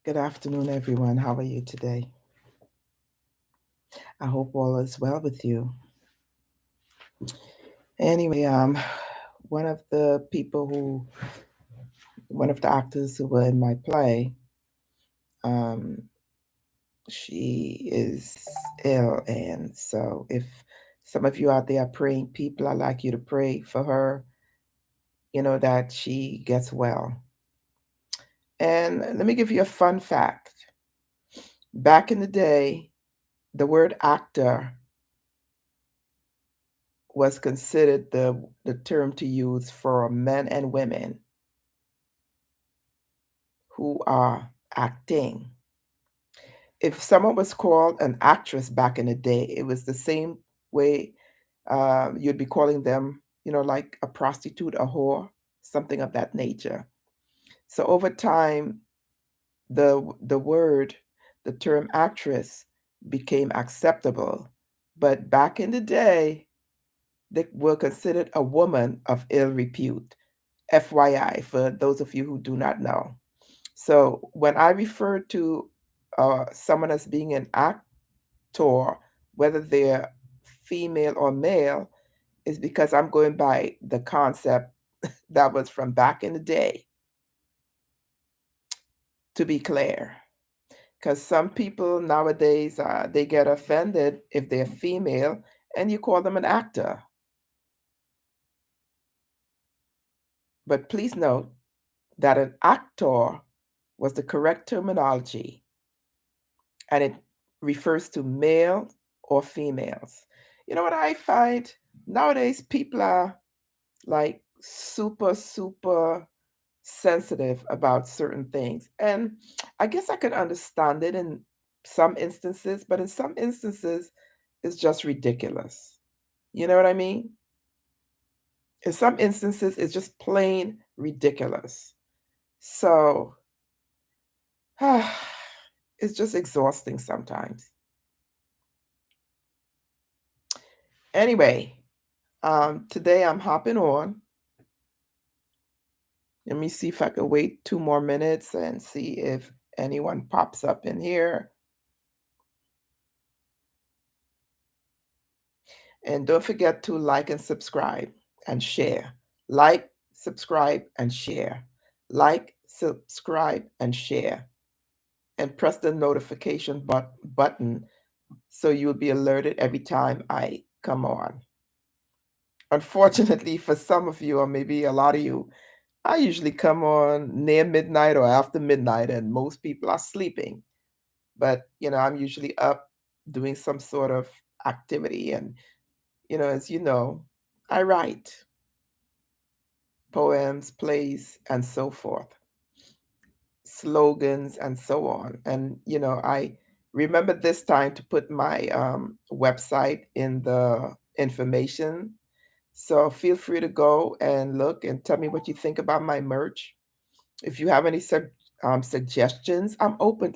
Good afternoon, everyone. How are you today? I hope all is well with you. Anyway, one of the people who, one of the actors who were in my play, um, she is ill, and so if some of you out there are praying people, I'd like you to pray for her. That she gets well. And let me give you a fun fact. Back in the day, the word actor was considered the term to use for men and women who are acting. If someone was called an actress back in the day, it was the same way you'd be calling them, like a prostitute, a whore, something of that nature. So over time, the word, the term actress became acceptable. But back in the day, they were considered a woman of ill repute. FYI, for those of you who do not know. So when I refer to someone as being an actor, whether they're female or male, is because I'm going by the concept that was from back in the day, to be clear. Because some people nowadays, they get offended if they're female and you call them an actor. But please note that an actor was the correct terminology, and it refers to male or females. You know what I find? Nowadays, people are like super, super sensitive about certain things. And I guess I could understand it in some instances, but in some instances, it's just ridiculous. You know what I mean? In some instances, it's just plain ridiculous. So it's just exhausting sometimes. Anyway, today I'm hopping on. Let me see if I can wait 2 more minutes and see if anyone pops up in here. And don't forget to like and subscribe and share. Like, subscribe, and share. Like, subscribe, and share. And press the notification button so you'll be alerted every time I come on. Unfortunately, for some of you, or maybe a lot of you, I usually come on near midnight or after midnight, and most people are sleeping. But, I'm usually up doing some sort of activity. And, as you know, I write poems, plays, and so forth, slogans, and so on. And, I remember this time to put my website in the information. So feel free to go and look and tell me what you think about my merch. If you have any suggestions, I am open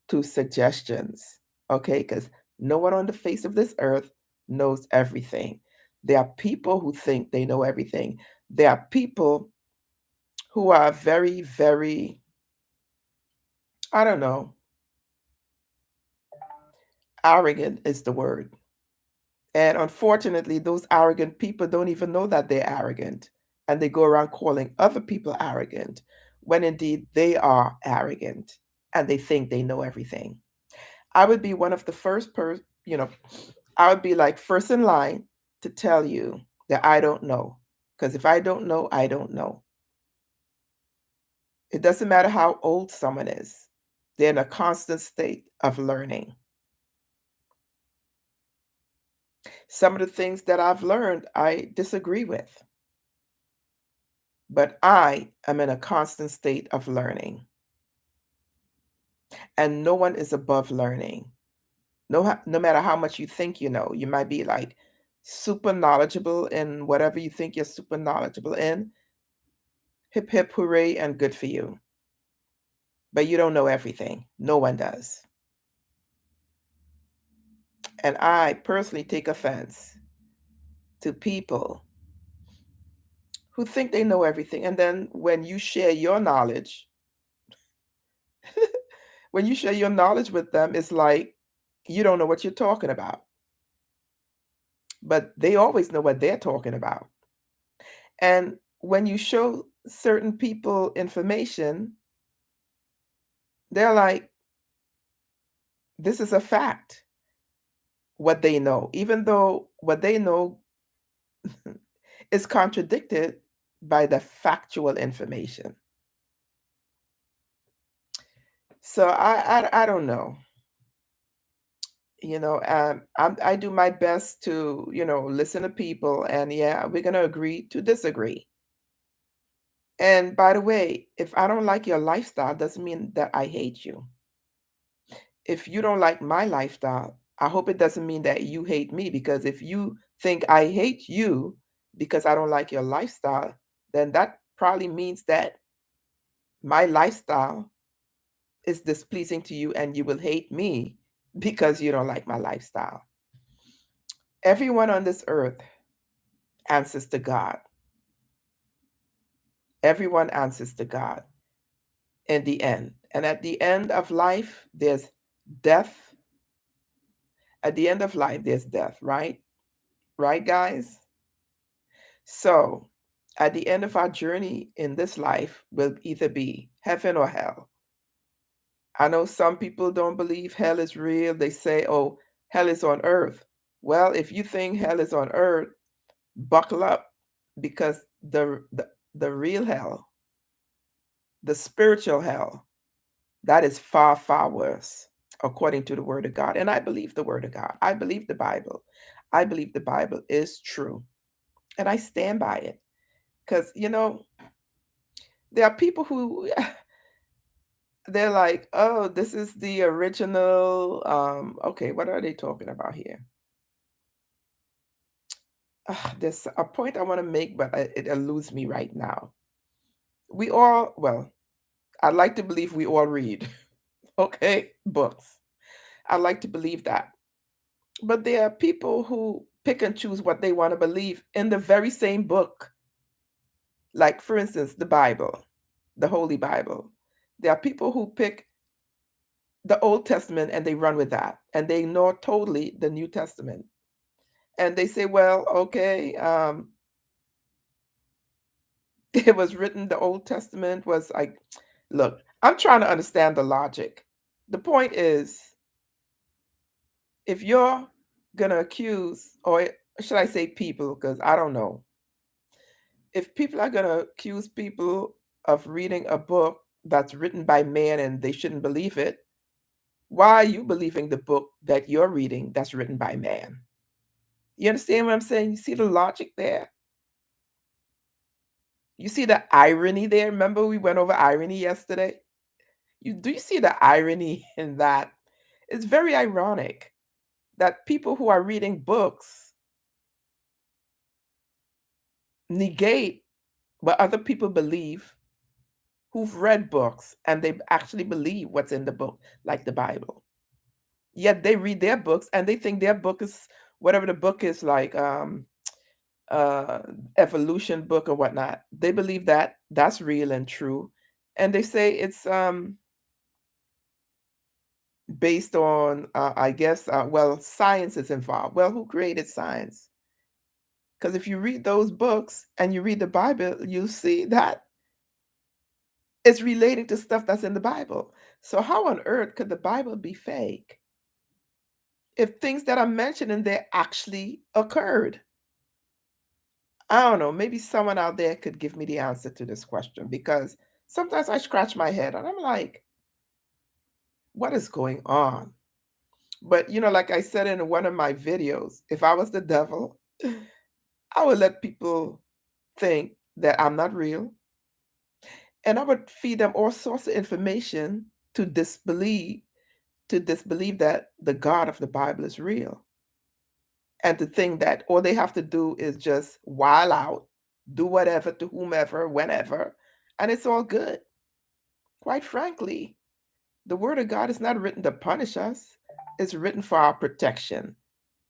to suggestions. Okay, because no one on the face of this earth knows everything. There are people who think they know everything. There are people who are very, very, I don't know, arrogant is the word. And unfortunately, those arrogant people don't even know that they're arrogant. And they go around calling other people arrogant when indeed they are arrogant and they think they know everything. I would be one of the I would be like first in line to tell you that I don't know. Because if I don't know, I don't know. It doesn't matter how old someone is, they're in a constant state of learning. Some of the things that I've learned, I disagree with, but I am in a constant state of learning. And no one is above learning. No matter how much you think you know, you might be like super knowledgeable in whatever you think you're super knowledgeable in. Hip hip hooray and good for you. But you don't know everything. No one does. And I personally take offense to people who think they know everything. And then when you share your knowledge, When you share your knowledge with them, it's like you don't know what you're talking about, but they always know what they're talking about. And when you show certain people information, they're like, this is a fact, what they know, even though what they know is contradicted by the factual information. So I don't know. I do my best to, listen to people, and yeah, we're gonna agree to disagree. And by the way, if I don't like your lifestyle, doesn't mean that I hate you. If you don't like my lifestyle, I hope it doesn't mean that you hate me, because if you think I hate you because I don't like your lifestyle, then that probably means that my lifestyle is displeasing to you and you will hate me because you don't like my lifestyle. Everyone on this earth answers to God. Everyone answers to God in the end. And at the end of life, there's death. At the end of life, there's death, right? Right, guys? So, at the end of our journey in this life will either be heaven or hell. I know some people don't believe hell is real. They say, oh, hell is on earth. Well, if you think hell is on earth, buckle up, because the real hell, the spiritual hell, that is far, far worse, according to the Word of God. And I believe the Word of God. I believe the Bible. I believe the Bible is true. And I stand by it. Because, there are people who they're like, oh, this is the original. Okay, what are they talking about here? There's a point I want to make, but it eludes me right now. Well, I'd like to believe we all read, okay, books. I like to believe that. But there are people who pick and choose what they want to believe in the very same book. Like, for instance, the Bible, the Holy Bible. There are people who pick the Old Testament and they run with that, and they ignore totally the New Testament. And they say, well, okay, it was written, the Old Testament was like, look, I'm trying to understand the logic. The point is, if you're going to accuse, or should I say people, because I don't know, if people are going to accuse people of reading a book that's written by man and they shouldn't believe it, why are you believing the book that you're reading that's written by man? You understand what I'm saying? You see the logic there? You see the irony there? Remember we went over irony yesterday? You see the irony in that? It's very ironic that people who are reading books negate what other people believe who've read books, and they actually believe what's in the book, like the Bible. Yet they read their books and they think their book is whatever the book is, like uh evolution book or whatnot. They believe that that's real and true. And they say it's based on I guess well, science is involved. Well, who created science? Because if you read those books and you read the Bible, you see that it's relating to stuff that's in the Bible. So how on earth could the Bible be fake if things that are mentioned in there actually occurred? I don't know. Maybe someone out there could give me the answer to this question, because sometimes I scratch my head and I'm like, what is going on? But like I said in one of my videos, if I was the devil, I would let people think that I'm not real, and I would feed them all sorts of information to disbelieve that the God of the Bible is real, and to think that all they have to do is just while out, do whatever to whomever, whenever, and it's all good. Quite frankly, the Word of God is not written to punish us, it's written for our protection,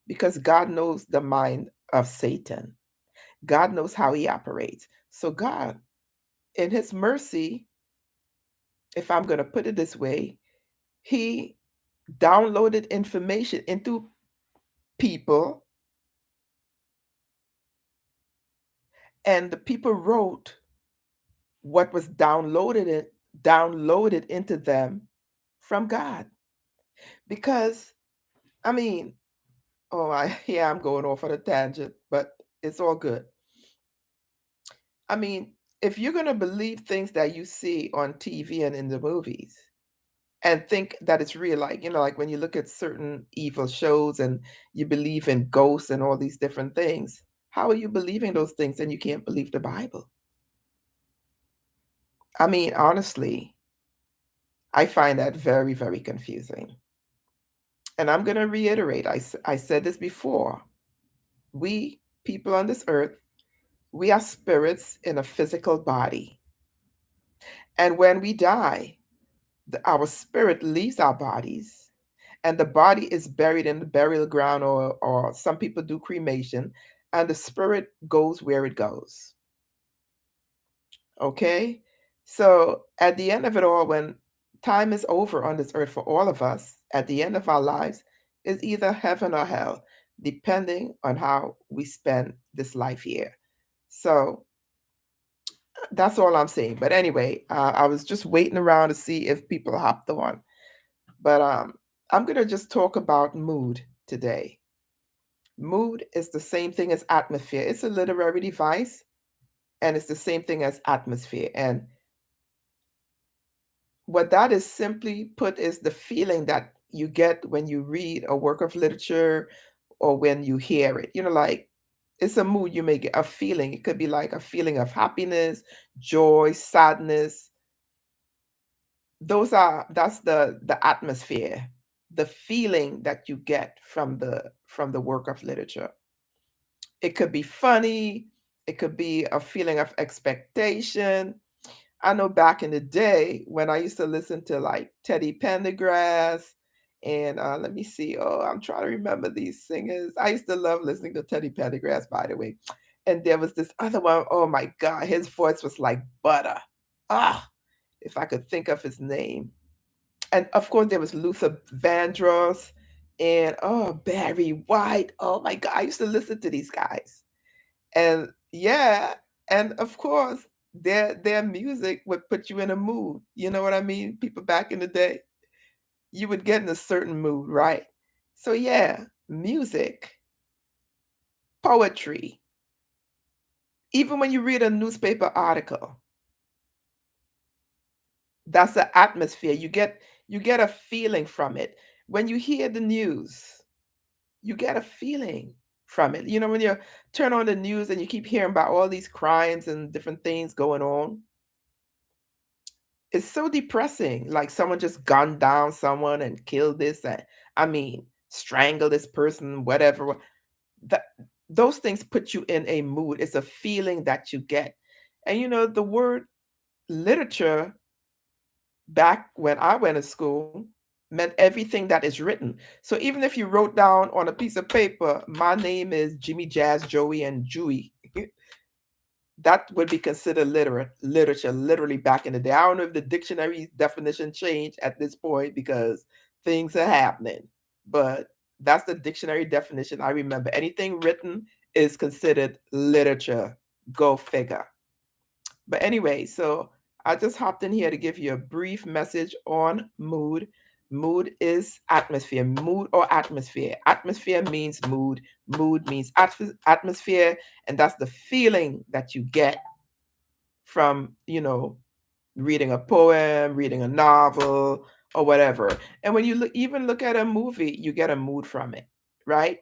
because God knows the mind of Satan. God knows how he operates. So, God, in his mercy, if I'm going to put it this way, he downloaded information into people, and the people wrote what was downloaded into them from God. Because I mean, oh, I yeah, I'm going off on a tangent, but it's all good. I mean, if you're going to believe things that you see on TV and in the movies and think that it's real, like, like when you look at certain evil shows and you believe in ghosts and all these different things, how are you believing those things and you can't believe the Bible? I mean, honestly, I find that very, very confusing. And I'm going to reiterate, I said this before. We, people on this earth, we are spirits in a physical body. And when we die, our spirit leaves our bodies, and the body is buried in the burial ground, or some people do cremation, and the spirit goes where it goes. Okay? So at the end of it all, when time is over on this earth for all of us, at the end of our lives, is either heaven or hell, depending on how we spend this life here. So that's all I'm saying. But anyway, I was just waiting around to see if people hopped on. But I'm going to just talk about mood today. Mood is the same thing as atmosphere. It's a literary device, and it's the same thing as atmosphere. And what that is simply put is the feeling that you get when you read a work of literature or when you hear it. Like it's a mood you may get, a feeling. It could be like a feeling of happiness, joy, sadness. That's the atmosphere, the feeling that you get from the work of literature. It could be funny, it could be a feeling of expectation. I know back in the day when I used to listen to like Teddy Pendergrass and let me see. Oh, I'm trying to remember these singers. I used to love listening to Teddy Pendergrass, by the way. And there was this other one. Oh my God, his voice was like butter. Ah, if I could think of his name. And of course, there was Luther Vandross and oh Barry White. Oh my God, I used to listen to these guys. And yeah, and of course, their music would put you in a mood. You know what I mean? People back in the day, you would get in a certain mood, right? So yeah, music, poetry, even when you read a newspaper article, that's the atmosphere. You get a feeling from it. When you hear the news, you get a feeling from it. When you turn on the news and you keep hearing about all these crimes and different things going on, it's so depressing. Like someone just gunned down someone and killed this, and I mean, strangle this person, whatever. That those things put you in a mood. It's a feeling that you get. And the word literature back when I went to school meant everything that is written. So even if you wrote down on a piece of paper, my name is Jimmy Jazz, Joey, and Jewy, that would be considered literature literally back in the day. I don't know if the dictionary definition changed at this point because things are happening, but that's the dictionary definition I remember. Anything written is considered literature. Go figure. But anyway, so I just hopped in here to give you a brief message on mood. Mood is atmosphere, mood or atmosphere. Atmosphere means mood, mood means atmosphere, and that's the feeling that you get from, reading a poem, reading a novel, or whatever. And when you even look at a movie, you get a mood from it, right?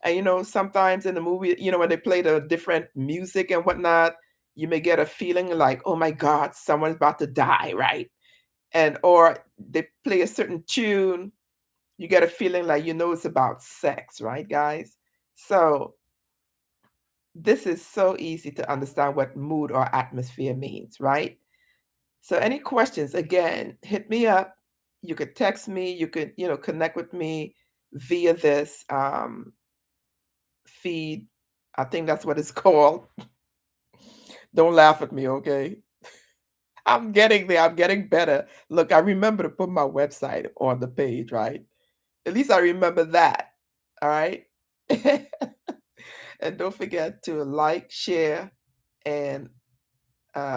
And sometimes in the movie, when they play the different music and whatnot, you may get a feeling like, oh my God, someone's about to die, right? And or they play a certain tune, you get a feeling like it's about sex, right, guys? So this is so easy to understand what mood or atmosphere means, right? So any questions, again, hit me up. You could text me, you could, connect with me via this feed. I think that's what it's called. Don't laugh at me, okay? I'm getting there. I'm getting better. Look, I remember to put my website on the page, right? At least I remember that. All right. And don't forget to like, share, and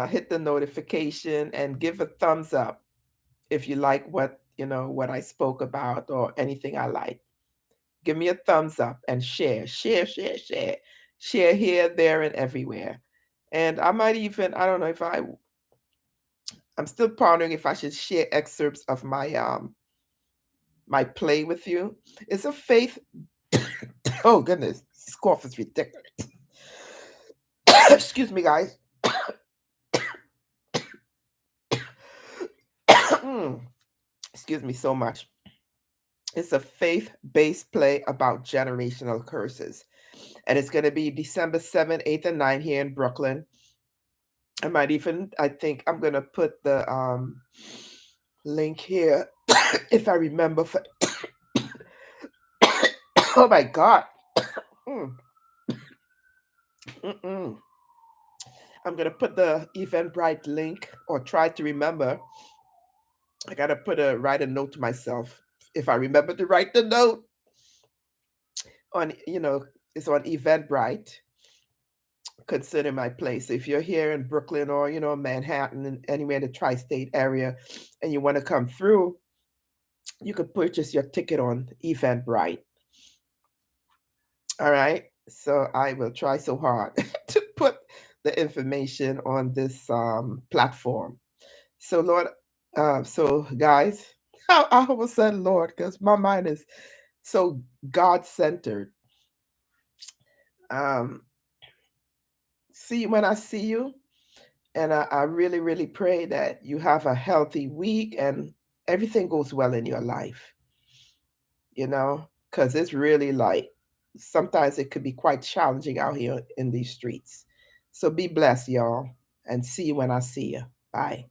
hit the notification and give a thumbs up if you like what I spoke about or anything I like. Give me a thumbs up and share, share, share, share, share here, there, and everywhere. And I might even, I don't know if I'm still pondering if I should share excerpts of my play with you. It's a faith. Oh goodness, this cough is ridiculous. Excuse me, guys. Excuse me so much. It's a faith-based play about generational curses, and it's going to be December 7th, 8th, and 9th here in Brooklyn. I think I'm going to put the link here if I remember. Oh my God. Mm, mm-mm. I'm going to put the Eventbrite link or try to remember. I got to write a note to myself. If I remember to write the note on, it's on Eventbrite consider my place. If you're here in Brooklyn or, Manhattan and anywhere in the tri-state area and you want to come through, you could purchase your ticket on Eventbrite. All right. So I will try so hard to put the information on this platform. So Lord, so guys, I almost said Lord because my mind is so God-centered. Um, see when I see you, and I really, really pray that you have a healthy week and everything goes well in your life, because it's really like sometimes it could be quite challenging out here in these streets. So be blessed, y'all, and see you when I see you. Bye.